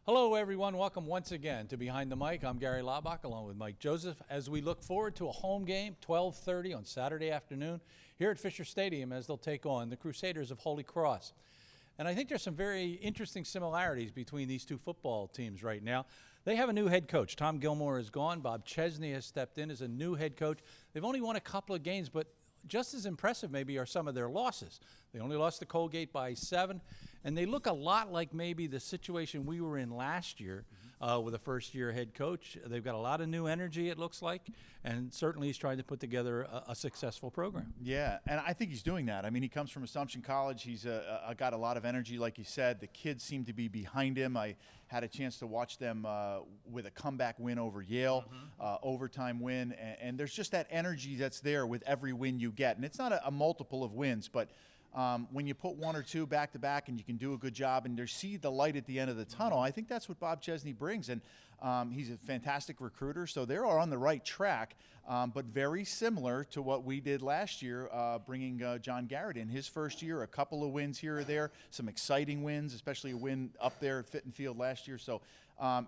Hello, everyone. Welcome once again to Behind the Mic. I'm Gary Laubach, along with Mike Joseph, as we look forward to a home game, 12:30 on Saturday afternoon here at Fisher Stadium, as they'll take on the Crusaders of Holy Cross. And I think there's some very interesting similarities between these two football teams right now. They have a new head coach. Tom Gilmore is gone. Bob Chesney has stepped in as a new head coach. They've only won a couple of games, but just as impressive maybe are some of their losses. They only lost to Colgate by 7, and they look a lot like maybe the situation we were in last year with a first-year head coach. They've got a lot of new energy, it looks like, and certainly he's trying to put together a successful program. Yeah, and I think he's doing that. I mean, he comes from Assumption College. He's got a lot of energy, like you said. The kids seem to be behind him. I had a chance to watch them with a comeback win over Yale, overtime win, and there's just that energy that's there with every win you get. And it's not a multiple of wins, but when you put one or two back to back and you can do a good job and you see the light at the end of the tunnel, I think that's what Bob Chesney brings. And he's a fantastic recruiter, so they are on the right track, but very similar to what we did last year, bringing John Garrett in. His first year, a couple of wins here or there, some exciting wins, especially a win up there at Fitton Field last year. So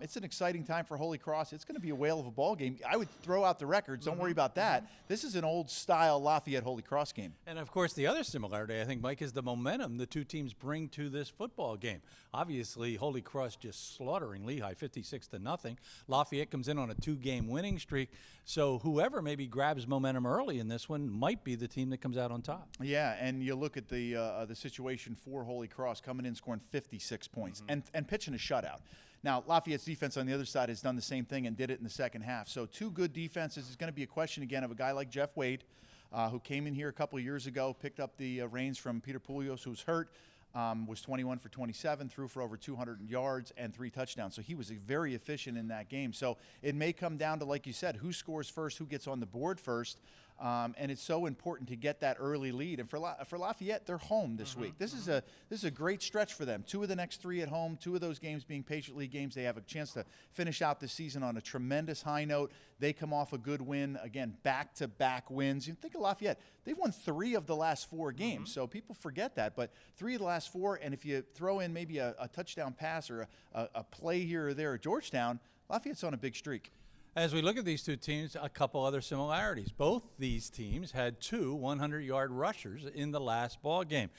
it's an exciting time for Holy Cross. It's going to be a whale of a ball game. I would throw out the records. Don't worry about that. This is an old-style Lafayette Holy Cross game. And, of course, the other similarity, I think, Mike, is the momentum the two teams bring to this football game. Obviously, Holy Cross just slaughtering Lehigh 56-0. Lafayette comes in on a 2-game winning streak. So whoever maybe grabs momentum early in this one might be the team that comes out on top. Yeah, and you look at the situation for Holy Cross coming in scoring 56 points and pitching a shutout. Now, Lafayette's defense on the other side has done the same thing and did it in the second half. So two good defenses. Is going to be a question again of a guy like Jeff Wade, who came in here a couple of years ago, picked up the reins from Peter Poulios, who's hurt, was 21 for 27, threw for over 200 yards and 3 touchdowns. So he was very efficient in that game. So it may come down to, like you said, who scores first, who gets on the board first. And it's so important to get that early lead. And for Lafayette, they're home this week. This is a great stretch for them. 2 of the next 3 at home, 2 of those games being Patriot League games. They have a chance to finish out the season on a tremendous high note. They come off a good win. Again, back-to-back wins. You think of Lafayette. They've won 3 of the last 4 games, so people forget that. But 3 of the last 4, and if you throw in maybe a touchdown pass or a play here or there at Georgetown, Lafayette's on a big streak. As we look at these two teams, a couple other similarities. Both these teams had 2 100-yard rushers in the last ball game.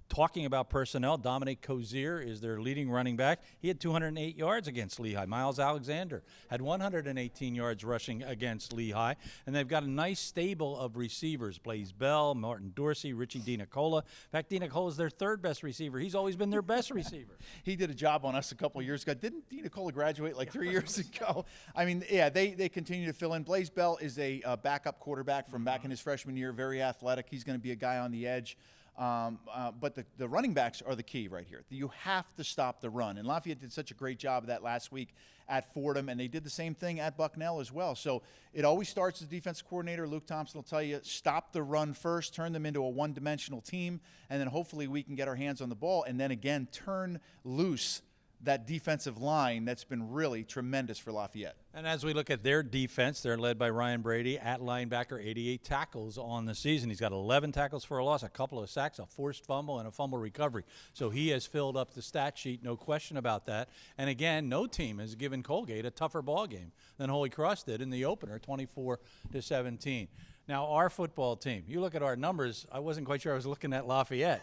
Talking about personnel, Dominic Cozier is their leading running back. He had 208 yards against Lehigh. Miles Alexander had 118 yards rushing against Lehigh. And they've got a nice stable of receivers. Blaze Bell, Martin Dorsey, Richie DiNicola. In fact, DiNicola is their 3rd best receiver. He's always been their best receiver. He did a job on us a couple of years ago. Didn't DiNicola graduate like 3 years ago? I mean, yeah, they continue to fill in. Blaze Bell is a backup quarterback from back in his freshman year, very athletic. He's going to be a guy on the edge. But the running backs are the key right here. You have to stop the run. And Lafayette did such a great job of that last week at Fordham, and they did the same thing at Bucknell as well. So it always starts as defensive coordinator. Luke Thompson will tell you, stop the run first, turn them into a one-dimensional team, and then hopefully we can get our hands on the ball, and then again turn loose that defensive line that's been really tremendous for Lafayette. And as we look at their defense, they're led by Ryan Brady at linebacker, 88 tackles on the season. He's got 11 tackles for a loss, a couple of sacks, a forced fumble, and a fumble recovery. So he has filled up the stat sheet, no question about that. And again, no team has given Colgate a tougher ball game than Holy Cross did in the opener, 24-17. Now, our football team, you look at our numbers, I wasn't quite sure I was looking at Lafayette.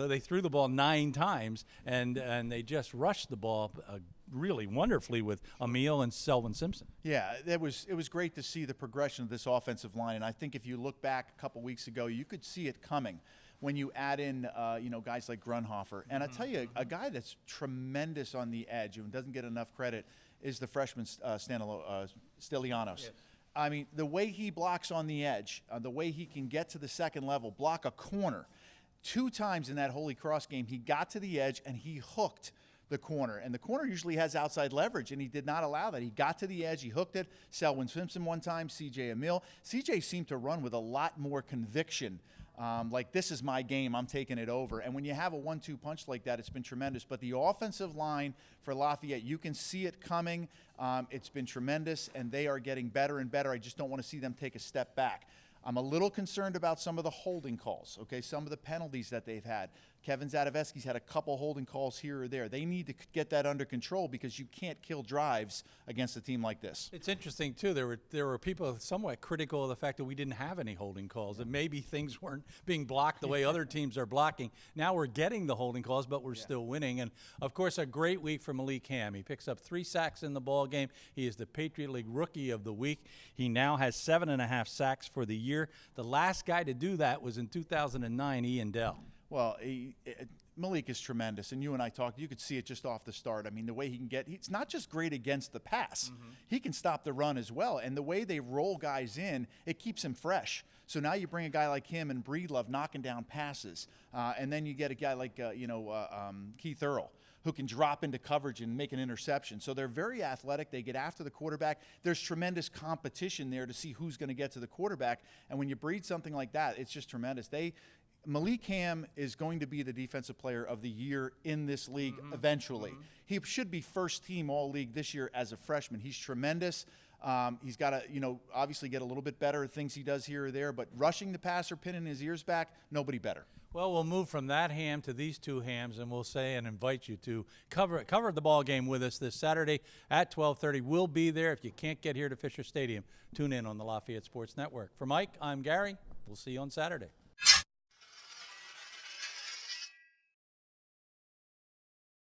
They threw the ball 9 times, and they just rushed the ball really wonderfully with Emil and Selwyn Simpson. Yeah, it was great to see the progression of this offensive line, and I think if you look back a couple weeks ago, you could see it coming when you add in guys like Grunhofer. And I tell you, a guy that's tremendous on the edge and doesn't get enough credit is the freshman Stelianos. Yes. I mean, the way he blocks on the edge, the way he can get to the second level, block a corner. 2 times in that Holy Cross game, he got to the edge and he hooked the corner. And the corner usually has outside leverage, and he did not allow that. He got to the edge, he hooked it. Selwyn Simpson one time, C.J. Emil. C.J. seemed to run with a lot more conviction. Like, this is my game, I'm taking it over. And when you have a 1-2 punch like that, it's been tremendous. But the offensive line for Lafayette, you can see it coming. It's been tremendous, and they are getting better and better. I just don't want to see them take a step back. I'm a little concerned about some of the holding calls, okay, some of the penalties that they've had. Kevin Zadovesky's had a couple holding calls here or there. They need to get that under control because you can't kill drives against a team like this. It's interesting, too. There were people somewhat critical of the fact that we didn't have any holding calls, and maybe things weren't being blocked the way other teams are blocking. Now we're getting the holding calls, but we're still winning. And, of course, a great week for Malik Ham. He picks up 3 sacks in the ball game. He is the Patriot League Rookie of the Week. He now has 7.5 sacks for the year. The last guy to do that was in 2009, Ian Dell. Well, Malik is tremendous, and you and I talked. You could see it just off the start. I mean, the way he can it's not just great against the pass. He can stop the run as well, and the way they roll guys in, it keeps him fresh. So now you bring a guy like him and Breedlove knocking down passes, and then you get a guy like Keith Earl, who can drop into coverage and make an interception. So they're very athletic. They get after the quarterback. There's tremendous competition there to see who's going to get to the quarterback, and when you breed something like that, it's just tremendous. Malik Ham is going to be the defensive player of the year in this league eventually. He should be first team all-league this year as a freshman. He's tremendous. He's got to, obviously get a little bit better at things he does here or there, but rushing the passer, pinning his ears back, nobody better. Well, we'll move from that ham to these 2 hams, and we'll say and invite you to cover the ball game with us this Saturday at 12:30. We'll be there. If you can't get here to Fisher Stadium, tune in on the Lafayette Sports Network. For Mike, I'm Gary. We'll see you on Saturday.